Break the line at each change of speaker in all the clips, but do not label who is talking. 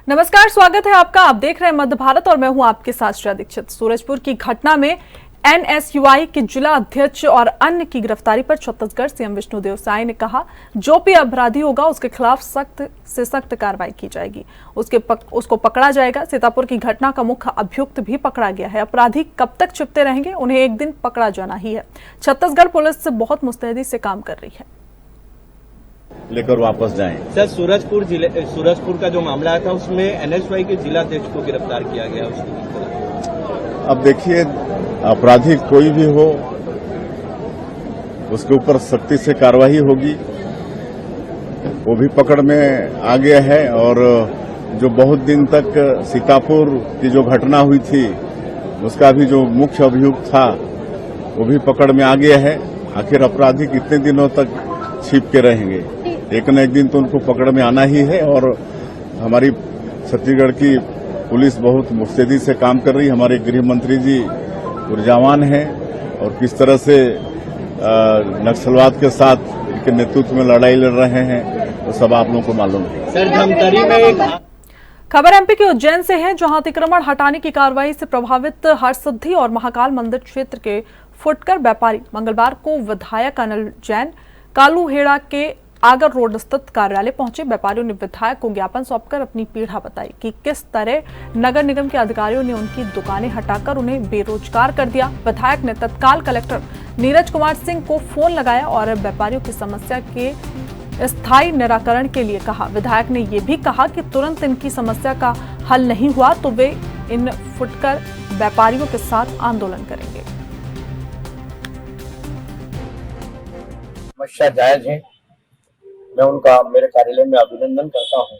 नमस्कार, स्वागत है आपका। आप देख रहे हैं मध्य भारत और मैं हूं आपके साथ श्रेया दीक्षित। सूरजपुर की घटना में एनएसयूआई के जिला अध्यक्ष और अन्य की गिरफ्तारी पर छत्तीसगढ़ सीएम विष्णुदेव साय ने कहा, जो भी अपराधी होगा उसके खिलाफ सख्त से सख्त कार्रवाई की जाएगी, उसको पकड़ा जाएगा। सीतापुर की घटना का मुख्य अभियुक्त भी पकड़ा गया है। अपराधी कब तक छिपते रहेंगे, उन्हें एक दिन पकड़ा जाना ही है। छत्तीसगढ़ पुलिस बहुत मुस्तैदी से काम कर रही है।
लेकर वापस जाएं।
सर, सूरजपुर का जो मामला था उसमें एनएसयूआई के जिला अध्यक्ष को गिरफ्तार किया गया।
अब देखिए, अपराधी कोई भी हो उसके ऊपर सख्ती से कार्रवाई होगी। वो भी पकड़ में आ गया है और जो बहुत दिन तक सीतापुर की जो घटना हुई थी उसका भी जो मुख्य अभियुक्त था वो भी पकड़ में आ गया है। आखिर अपराधी कितने दिनों तक छिप के रहेंगे, एक न एक दिन तो उनको पकड़ में आना ही है। और हमारी छत्तीसगढ़ की पुलिस बहुत मुस्तैदी से काम कर रही है। हमारे गृह मंत्री जी ऊर्जावान हैं और किस तरह से नक्सलवाद के साथ इनके नेतृत्व में लड़ाई लड़ रहे हैं वो सब आप लोगों को मालूम है।
सर, धमतरी में
खबर एमपी के उज्जैन से है, जहां अतिक्रमण हटाने की कार्रवाई से प्रभावित हरसिद्धि और महाकाल मंदिर क्षेत्र के फुटकर व्यापारी मंगलवार को विधायक अनिल जैन कालूहेड़ा के आगर रोड स्थित कार्यालय पहुंचे। व्यापारियों ने विधायक को ज्ञापन सौंपकर अपनी पीड़ा बताई कि किस तरह नगर निगम के अधिकारियों ने उनकी दुकानें हटाकर उन्हें बेरोजगार कर दिया। विधायक ने तत्काल कलेक्टर नीरज कुमार सिंह को फोन लगाया और व्यापारियों की समस्या के स्थायी निराकरण के लिए कहा। विधायक ने यह भी कहा कि तुरंत इनकी समस्या का हल नहीं हुआ तो वे इन फुटकर व्यापारियों के साथ आंदोलन करेंगे।
समस्या जायज है, मैं उनका मेरे कार्यालय में अभिनंदन करता हूं।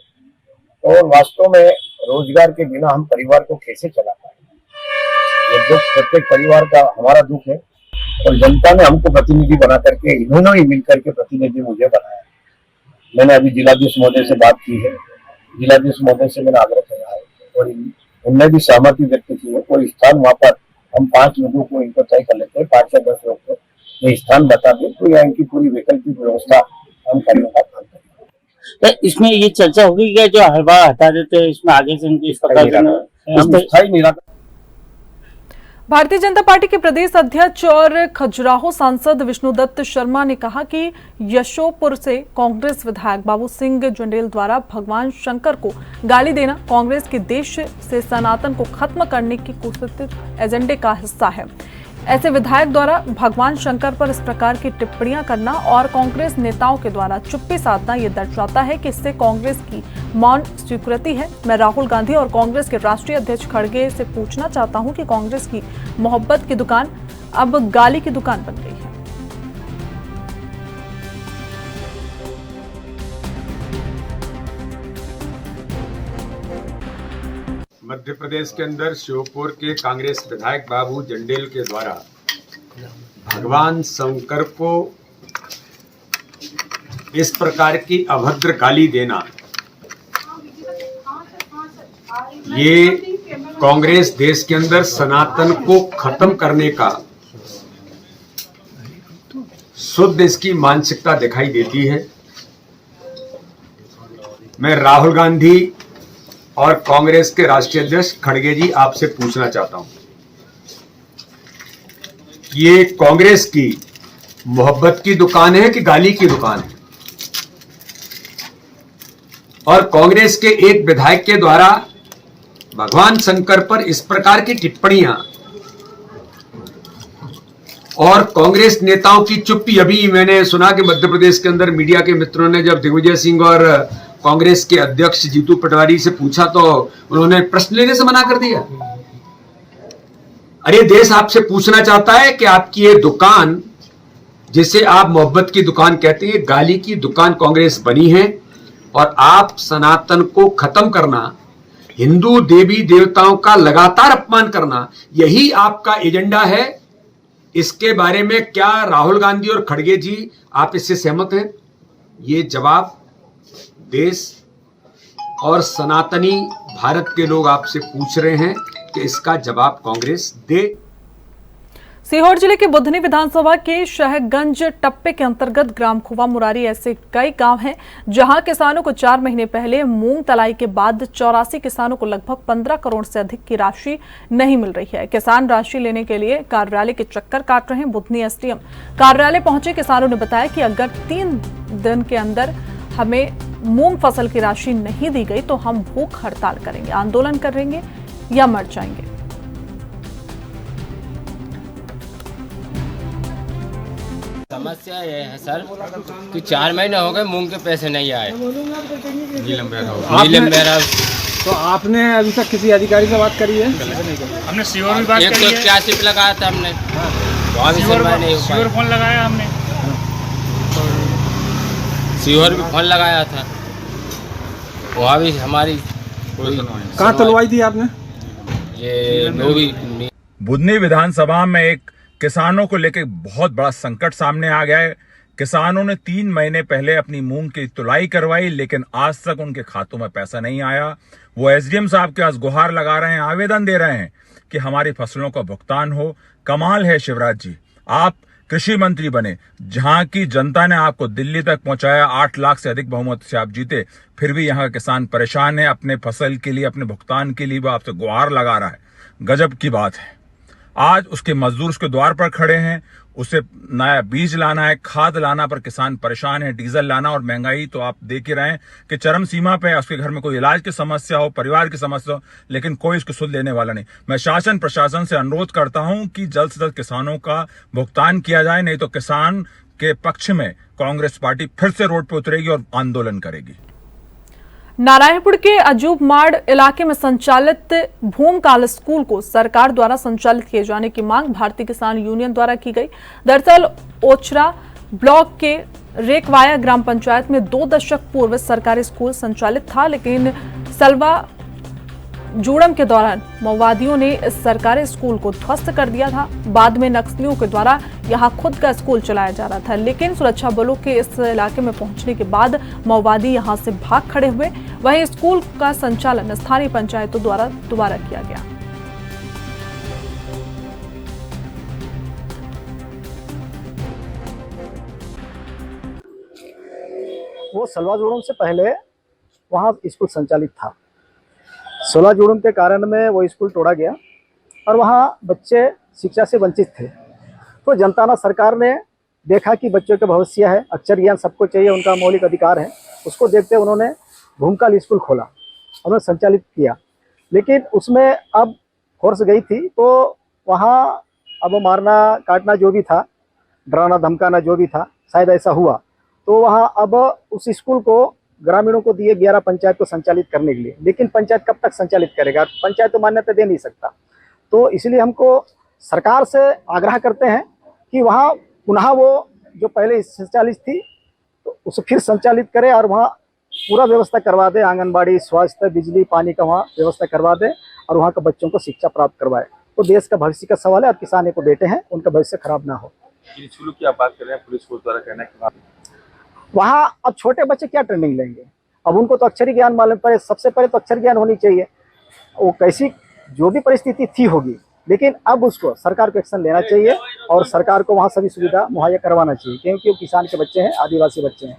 और वास्तव में रोजगार के बिना हम परिवार को कैसे चला पाए, ये दुख प्रत्येक परिवार का हमारा दुख है। और जनता ने हमको प्रतिनिधि बना करके, इन्होंने ही मिलकर के प्रतिनिधि मुझे बनाया। मैंने अभी जिलाधीश महोदय से बात की है, जिलाधीश महोदय से मैंने आग्रह किया है और उनने भी सहमति व्यक्त की है। कोई स्थान वहां पर हम 5 लोगों को इनको तय कर लेते हैं, 5 या 10 लोग को ये स्थान बता दें तो यहाँ इनकी पूरी वैकल्पिक व्यवस्था हम करने का काम करेंगे।
तो इसमें ये चर्चा होगी क्या, जो हवा हटा देते हैं इसमें आगे से इनकी
स्थायी निराकरण।
भारतीय जनता पार्टी के प्रदेश अध्यक्ष और खजुराहो सांसद विष्णुदत्त शर्मा ने कहा कि यशोपुर से कांग्रेस विधायक बाबू सिंह जुंडेल द्वारा भगवान शंकर को गाली देना कांग्रेस के देश से सनातन को खत्म करने की कुत्सित एजेंडे का हिस्सा है। ऐसे विधायक द्वारा भगवान शंकर पर इस प्रकार की टिप्पणियां करना और कांग्रेस नेताओं के द्वारा चुप्पी साधना ये दर्शाता है कि इससे कांग्रेस की मौन स्वीकृति है। मैं राहुल गांधी और कांग्रेस के राष्ट्रीय अध्यक्ष खड़गे से पूछना चाहता हूं कि कांग्रेस की मोहब्बत की दुकान अब गाली की दुकान बन गई है।
मध्य प्रदेश के अंदर श्योपुर के कांग्रेस विधायक बाबू जंडेल के द्वारा भगवान शंकर को इस प्रकार की अभद्र गाली देना, ये कांग्रेस देश के अंदर सनातन को खत्म करने का शुद्ध इसकी मानसिकता दिखाई देती है। मैं राहुल गांधी और कांग्रेस के राष्ट्रीय अध्यक्ष खड़गे जी आपसे पूछना चाहता हूं, ये कांग्रेस की मोहब्बत की दुकान है कि गाली की दुकान है? और कांग्रेस के एक विधायक के द्वारा भगवान शंकर पर इस प्रकार की टिप्पणियां और कांग्रेस नेताओं की चुप्पी। अभी मैंने सुना कि मध्य प्रदेश के अंदर मीडिया के मित्रों ने जब दिग्विजय सिंह और कांग्रेस के अध्यक्ष जीतू पटवारी से पूछा तो उन्होंने प्रश्न लेने से मना कर दिया। अरे देश आपसे पूछना चाहता है कि आपकी ये दुकान, जिसे आप मोहब्बत की दुकान कहते हैं, गाली की दुकान कांग्रेस बनी है। और आप सनातन को खत्म करना, हिंदू देवी देवताओं का लगातार अपमान करना, यही आपका एजेंडा है। इसके बारे में क्या राहुल गांधी और खड़गे जी आप इससे सहमत हैं? ये जवाब देश और सनातनी भारत के लोग आपसे पूछ रहे हैं कि इसका जवाब कांग्रेस दे।
सीहोर जिले के बुधनी विधानसभा के शहगंज टप्पे के अंतर्गत ग्राम खुवा मुरारी ऐसे कई गांव हैं जहां किसानों को 4 महीने पहले मूंग तलाई के बाद 84 किसानों को लगभग 15 करोड़ से अधिक की राशि नहीं मिल रही है। किसान राशि लेने के लिए कार्यालय के चक्कर काट रहे हैं। बुधनी एसडीएम कार्यालय पहुंचे किसानों ने बताया कि अगर 3 दिन के अंदर हमें मूंग फसल की राशि नहीं दी गई तो हम भूख हड़ताल करेंगे, आंदोलन करेंगे या मर जाएंगे।
समस्या ये है सर कि 4 महीने हो गए मूंग के पैसे नहीं आए। नीलम बेरा
तो आपने अभी तक किसी अधिकारी से बात करी है?
हमने सीवर भी बात करी है।
181 पे लगाया था हमने, वहाँ भी सुनवाई नहीं हो पाई।
सीवर फोन लगाया हमने,
सीवर भी फोन लगाया था, वहाँ भी हमारी
कहाँ तुलवाई थी आपने?
ये लोग
बुधनी विधानसभा में एक किसानों को लेकर बहुत बड़ा संकट सामने आ गया है। किसानों ने 3 महीने पहले अपनी मूंग की तुलाई करवाई, लेकिन आज तक उनके खातों में पैसा नहीं आया। वो एसडीएम साहब के पास गुहार लगा रहे हैं, आवेदन दे रहे हैं कि हमारी फसलों का भुगतान हो। कमाल है शिवराज जी, आप कृषि मंत्री बने, जहां की जनता ने आपको दिल्ली तक पहुंचाया, 8 लाख से अधिक बहुमत से आप जीते, फिर भी यहाँ का किसान परेशान है अपने फसल के लिए, अपने भुगतान के लिए। वो आपसे गुहार लगा रहा है, गजब की बात है। आज उसके मजदूर उसके द्वार पर खड़े हैं, उसे नया बीज लाना है, खाद लाना पर किसान परेशान है, डीजल लाना, और महंगाई तो आप देख ही रहे हैं कि चरम सीमा पे है। उसके घर में कोई इलाज की समस्या हो, परिवार की समस्या हो, लेकिन कोई इसको सुध लेने वाला नहीं। मैं शासन प्रशासन से अनुरोध करता हूं कि जल्द से जल्द किसानों का भुगतान किया जाए, नहीं तो किसान के पक्ष में कांग्रेस पार्टी फिर से रोड पर उतरेगी और आंदोलन करेगी।
नारायणपुर के अजूब माड़ इलाके में संचालित भूमकाल स्कूल को सरकार द्वारा संचालित किए जाने की मांग भारतीय किसान यूनियन द्वारा की गई। दरअसल ओचरा ब्लॉक के रेकवाया ग्राम पंचायत में 2 दशक पूर्व सरकारी स्कूल संचालित था, लेकिन सलवा जूड़म के दौरान माओवादियों ने इस सरकारी स्कूल को ध्वस्त कर दिया था। बाद में नक्सलियों के द्वारा यहां खुद का स्कूल चलाया जा रहा था, लेकिन सुरक्षा बलों के इस इलाके में पहुंचने के बाद माओवादी यहां से भाग खड़े हुए। वहीं स्कूल का संचालन स्थानीय पंचायतों द्वारा दोबारा किया गया।
वो सलवा जोड़म से पहले वहाँ स्कूल संचालित था। 16 जोड़म के कारण में वो स्कूल तोड़ा गया और वहाँ बच्चे शिक्षा से वंचित थे। तो जनता ने, सरकार ने देखा कि बच्चों का भविष्य है, अक्षर ज्ञान सबको चाहिए, उनका मौलिक अधिकार है, उसको देखते उन्होंने भूमकाल स्कूल खोला, उन्होंने संचालित किया। लेकिन उसमें अब फोर्स गई थी, तो वहाँ अब मारना काटना जो भी था, डराना धमकाना जो भी था, शायद ऐसा हुआ। तो वहाँ अब उस स्कूल को ग्रामीणों को दिए 11 पंचायत को संचालित करने के लिए, लेकिन पंचायत कब तक संचालित करेगा? पंचायत तो मान्यता दे नहीं सकता। तो इसलिए हमको सरकार से आग्रह करते हैं कि वहाँ पुनः वो जो पहले संचालित थी तो उसे फिर संचालित करे और वहाँ पूरा व्यवस्था करवा दे, आंगनबाड़ी, स्वास्थ्य, बिजली, पानी का वहाँ व्यवस्था करवा दे और वहाँ के बच्चों को शिक्षा प्राप्त करवाए। तो देश का भविष्य का सवाल है और किसान को बेटे हैं, उनका भविष्य खराब ना हो।
स्कूलों की आप बात कर रहे हैं, पुलिस फोर्स द्वारा कहना है
वहाँ अब छोटे बच्चे क्या ट्रेनिंग लेंगे? अब उनको तो अक्षर ज्ञान मालूम पड़े, सबसे पहले तो अक्षर ज्ञान होनी चाहिए। वो कैसी जो भी परिस्थिति थी होगी, लेकिन अब उसको सरकार को एक्शन लेना चाहिए और सरकार को वहाँ सभी सुविधा मुहैया करवाना चाहिए, क्योंकि वो किसान के बच्चे हैं, आदिवासी बच्चे हैं।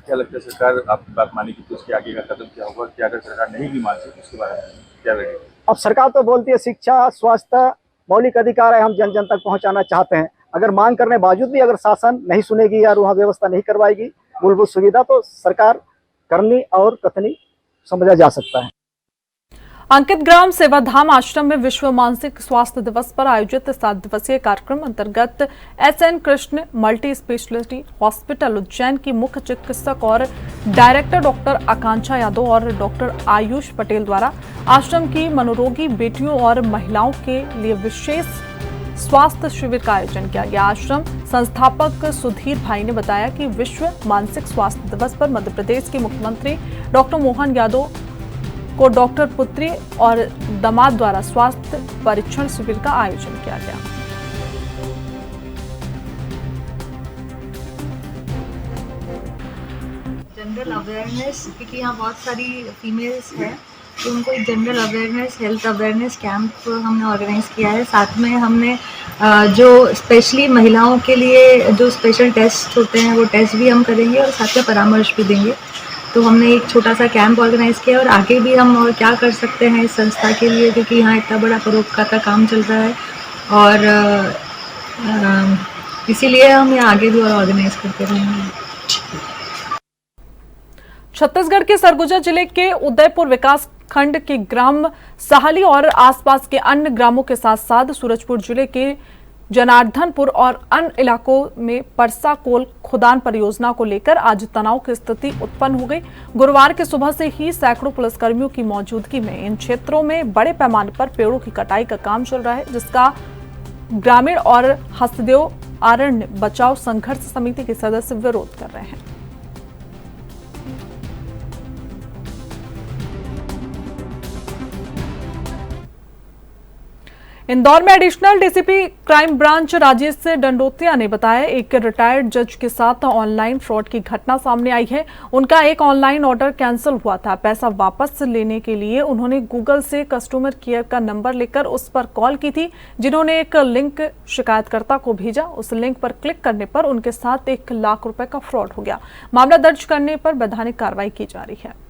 क्या लगता है सरकार आपकी बात मानेगी तो उसके आगे का कदम क्या होगा? क्या अगर सरकार नहीं भी मानती उसके बारे में क्या लगेगा?
अब सरकार तो बोलती है शिक्षा, स्वास्थ्य मौलिक अधिकार है, हम जन जन तक पहुँचाना चाहते हैं। अगर मांग करने बावजूद भी अगर शासन नहीं सुनेगी या वहाँ व्यवस्था नहीं करवाएगी मूलभूत सुविधा, तो सरकार करनी और कथनी समझा जा सकता है।
अंकित ग्राम सेवाधाम आश्रम में विश्व मानसिक स्वास्थ्य दिवस पर आयोजित 7 दिवसीय कार्यक्रम अंतर्गत SN Krishna multi speciality hospital Ujjain की मुख्य चिकित्सक और डायरेक्टर डॉक्टर आकांक्षा यादव और डॉक्टर आयुष पटेल द्वारा आश्रम की मनोरोगी बेटियों और महिलाओं के लिए विशेष स्वास्थ्य शिविर का आयोजन किया गया। आश्रम संस्थापक सुधीर भाई ने बताया कि विश्व मानसिक स्वास्थ्य दिवस पर मध्य प्रदेश के मुख्यमंत्री डॉक्टर मोहन यादव को डॉक्टर पुत्री और दामाद द्वारा स्वास्थ्य परीक्षण शिविर का आयोजन किया गया।
जनरल अवेयरनेस, क्योंकि यहाँ बहुत सारी फीमेल्स हैं तो उनको एक general awareness, health awareness camp हमने ऑर्गेनाइज किया है। साथ में हमने जो स्पेशली महिलाओं के लिए जो स्पेशल टेस्ट होते हैं वो टेस्ट भी हम करेंगे और साथ में परामर्श भी देंगे। तो हमने एक छोटा सा कैंप ऑर्गेनाइज किया और आगे भी हम और क्या कर सकते हैं इस संस्था के लिए, क्योंकि यहाँ इतना बड़ा परोपकार का काम चल रहा है और इसीलिए हम यहाँ आगे भी और ऑर्गेनाइज करते रहेंगे।
छत्तीसगढ़ के सरगुजा जिले के उदयपुर विकास खंड के ग्राम साहली और आसपास के अन्य ग्रामों के साथ साथ सूरजपुर जिले के जनार्दनपुर और अन्य इलाकों में परसा कोल खुदान परियोजना को लेकर आज तनाव की स्थिति उत्पन्न हो गई। गुरुवार की सुबह से ही सैकड़ों पुलिसकर्मियों की मौजूदगी में इन क्षेत्रों में बड़े पैमाने पर पेड़ों की कटाई का काम चल रहा है, जिसका ग्रामीण और हसदेव अरण्य बचाव संघर्ष समिति के सदस्य विरोध कर रहे हैं। इंदौर में additional DCP crime branch Rajesh Dandotiya ने बताया एक रिटायर्ड जज के साथ ऑनलाइन फ्रॉड की घटना सामने आई है। उनका एक ऑनलाइन ऑर्डर कैंसिल हुआ था। पैसा वापस लेने के लिए उन्होंने गूगल से कस्टमर केयर का नंबर लेकर उस पर कॉल की थी, जिन्होंने एक लिंक शिकायतकर्ता को भेजा। उस लिंक पर क्लिक करने पर उनके साथ 1 लाख रुपए का फ्रॉड हो गया। मामला दर्ज करने पर वैधानिक कार्रवाई की जा रही है।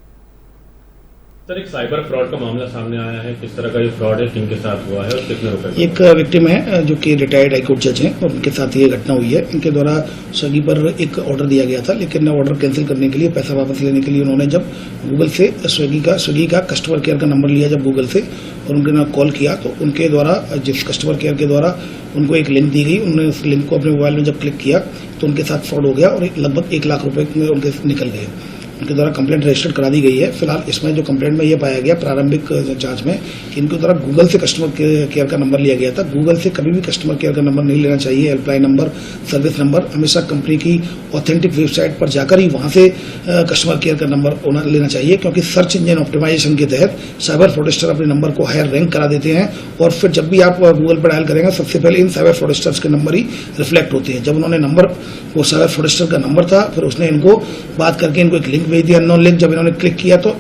सर, एक साइबर फ्रॉड का मामला सामने आया है, किस तरह का ये फ्रॉड है, किनके साथ हुआ है और कितने रुपए?
एक विक्टिम है जो कि रिटायर्ड हाईकोर्ट जज हैं और उनके साथ ये घटना हुई है। इनके द्वारा स्विगी पर एक ऑर्डर दिया गया था, लेकिन ऑर्डर कैंसिल करने के लिए, पैसा वापस लेने के लिए उन्होंने जब गूगल से स्विगी का कस्टमर केयर का नंबर लिया जब गूगल से और उनके कॉल किया, तो उनके द्वारा जिस कस्टमर केयर के द्वारा उनको एक लिंक दी गई, उन्होंने उस लिंक को अपने मोबाइल में जब क्लिक किया तो उनके साथ फ्रॉड हो गया और लगभग 1 लाख रुपए उनके निकल गए। उनके द्वारा कंप्लेंट रजिस्टर करा दी गई है। फिलहाल इसमें जो कंप्लेंट में ये पाया गया प्रारंभिक जांच में कि इनके द्वारा गूगल से कस्टमर केयर का नंबर लिया गया था। गूगल से कभी भी कस्टमर केयर का नंबर नहीं लेना चाहिए। हेल्पलाइन नंबर, सर्विस नंबर हमेशा कंपनी की ऑथेंटिक वेबसाइट पर जाकर ही वहां से कस्टमर केयर का नंबर लेना चाहिए, क्योंकि सर्च इंजन ऑप्टिमाइजेशन के तहत साइबर फ्रॉडस्टर अपने नंबर को हायर रैंक करा देते हैं और फिर जब भी आप गूगल पर डायल करेंगे सबसे पहले इन साइबर फ्रॉडस्टर्स के नंबर ही रिफ्लेक्ट होते हैं। जब उन्होंने नंबर, वो साइबर फ्रॉडस्टर का नंबर था, फिर उसने इनको बात करके इनको एक लिंक भेज दिया, अननोन लिंक। जब इन्होंने क्लिक किया तो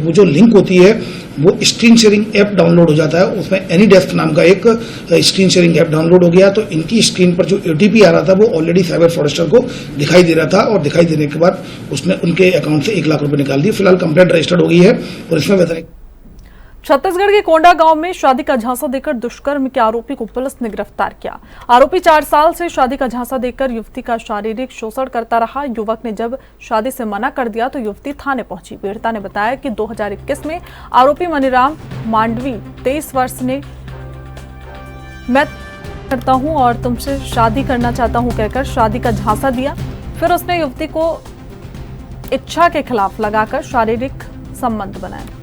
वो जो लिंक होती है वो स्क्रीन शेयरिंग ऐप डाउनलोड हो जाता है। उसमें एनीडेस्क नाम का एक स्क्रीन शेयरिंग ऐप डाउनलोड हो गया, तो इनकी स्क्रीन पर जो ओटीपी आ रहा था वो ऑलरेडी साइबर फ्रॉडस्टर को दिखाई दे रहा था और दिखाई देने के बाद उसने उनके अकाउंट से 1 लाख रुपए निकाल दिए। फिलहाल कंप्लेंट रजिस्टर्ड हो गई है और इसमें वैधानिक।
छत्तीसगढ़ के कोंडा गांव में शादी का झांसा देकर दुष्कर्म के आरोपी को पुलिस ने गिरफ्तार किया। आरोपी 4 साल से शादी का झांसा देकर युवती का शारीरिक शोषण करता रहा। युवक ने जब शादी से मना कर दिया तो युवती थाने पहुंची। पीड़िता ने बताया कि 2021 में आरोपी मनीराम मांडवी 23 वर्ष ने मैं करता हूं और तुमसे शादी करना चाहता हूं कहकर शादी का झांसा दिया। फिर उसने युवती को इच्छा के खिलाफ लगाकर शारीरिक संबंध बनाया।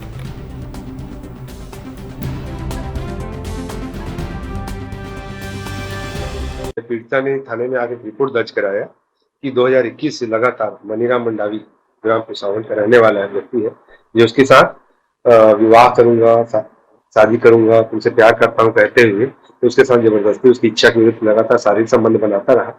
पीड़िता ने थाने में आगे रिपोर्ट दर्ज कराया कि 2021 से लगातार मनीराम मंडावी ग्राम पेशावर का रहने वाला व्यक्ति है, जो उसके साथ विवाह करूंगा, शादी करूंगा, तुमसे प्यार करता हूं कहते हुए तो उसके साथ जबरदस्ती उसकी इच्छा के विरुद्ध लगातार शारीरिक संबंध बनाता रहा,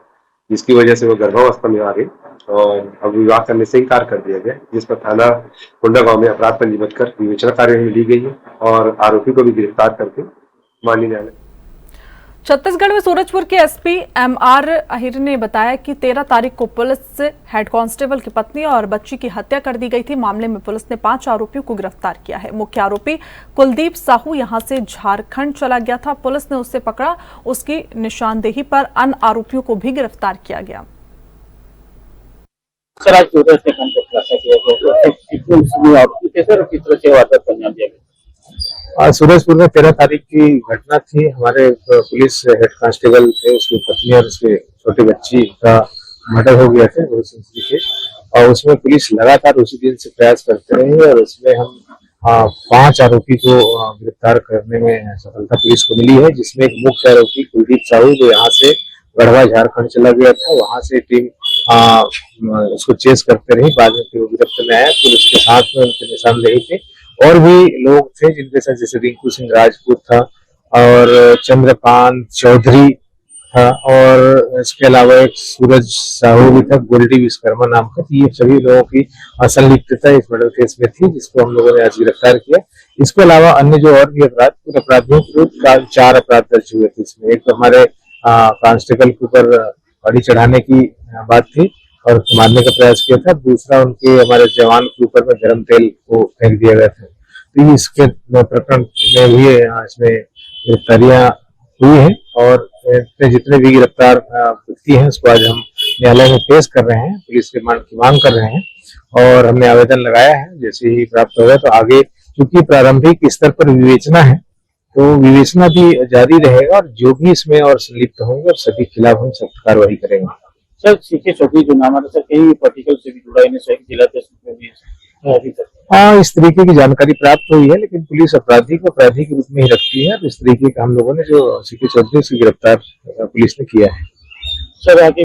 जिसकी वजह से वो गर्भावस्था में आ गई और अब विवाह करने से इनकार कर दिया गया, जिस पर थाना कोंडा गांव में अपराध पंजीबद्ध कर विवेचना कार्रवाई में ली गई है और आरोपी को भी गिरफ्तार करके माननीय न्यायालय।
छत्तीसगढ़ में सूरजपुर के एसपी एमआर अहिर ने बताया कि 13 तारीख को पुलिस हेड कांस्टेबल की पत्नी और बच्ची की हत्या कर दी गई थी। मामले में पुलिस ने 5 आरोपियों को गिरफ्तार किया है। मुख्य आरोपी कुलदीप साहू यहां से झारखंड चला गया था। पुलिस ने उससे पकड़ा। उसकी निशानदेही पर अन्य आरोपियों को भी गिरफ्तार किया गया।
आज सूरजपुर में 13 तारीख की घटना थी। हमारे पुलिस हेड कांस्टेबल थे, उसकी पत्नी और उसके छोटे बच्ची का मर्डर हो गया था और उसमें पुलिस लगातार उसी दिन से प्रयास करते रहे और उसमें हम 5 आरोपी को गिरफ्तार करने में सफलता पुलिस को मिली है, जिसमें एक मुख्य आरोपी कुलदीप साहू जो यहाँ से गढ़वा झारखंड चला गया था, वहां से टीम उसको चेस करते रही। बाद में फिर वो गिरफ्तार में आया। फिर उसके साथ में उनके निशानदेही थे और भी लोग थे जिनके साथ, जैसे रिंकू सिंह राजपूत था और चंद्रकांत चौधरी था और इसके अलावा एक सूरज साहू भी था, गोल्डी विश्वकर्मा नाम का। ये सभी लोगों की संलिप्तता इस मर्डर केस में थी, जिसको हम लोगों ने आज गिरफ्तार किया। इसके अलावा अन्य जो और भी अपराधियों के विरुद्ध 4 अपराध दर्ज हुए थे इसमें। एक तो हमारे कांस्टेबल के ऊपर गाड़ी चढ़ाने की बात थी और मारने का प्रयास किया था। दूसरा उनके हमारे जवान के ऊपर में गर्म तेल को फेंक दिया गया था। तो इसके प्रकरण में भी इसमें गिरफ्तारियां हुई हैं और जितने भी गिरफ्तार व्यक्ति हैं उसको आज हम न्यायालय में पेश कर रहे हैं, पुलिस रिमांड की मांग कर रहे हैं और हमने आवेदन लगाया है। जैसे ही प्राप्त होगा तो आगे, क्योंकि प्रारंभिक स्तर पर विवेचना है, तो विवेचना भी जारी रहेगा और जो भी इसमें और संलिप्त होंगे सभी के खिलाफ हम सख्त कार्रवाई करेंगे।
सर सीके चौधरी जो नाम है सर, कई पार्टिकल से भी जुड़ा है, जिला में भी अभी तक
इस तरीके की जानकारी प्राप्त हुई है, लेकिन पुलिस अपराधी को अपराधी के रूप में ही रखती है। इस तरीके का हम लोगों ने जो सीके चौधरी से गिरफ्तार पुलिस ने किया है।
सर आगे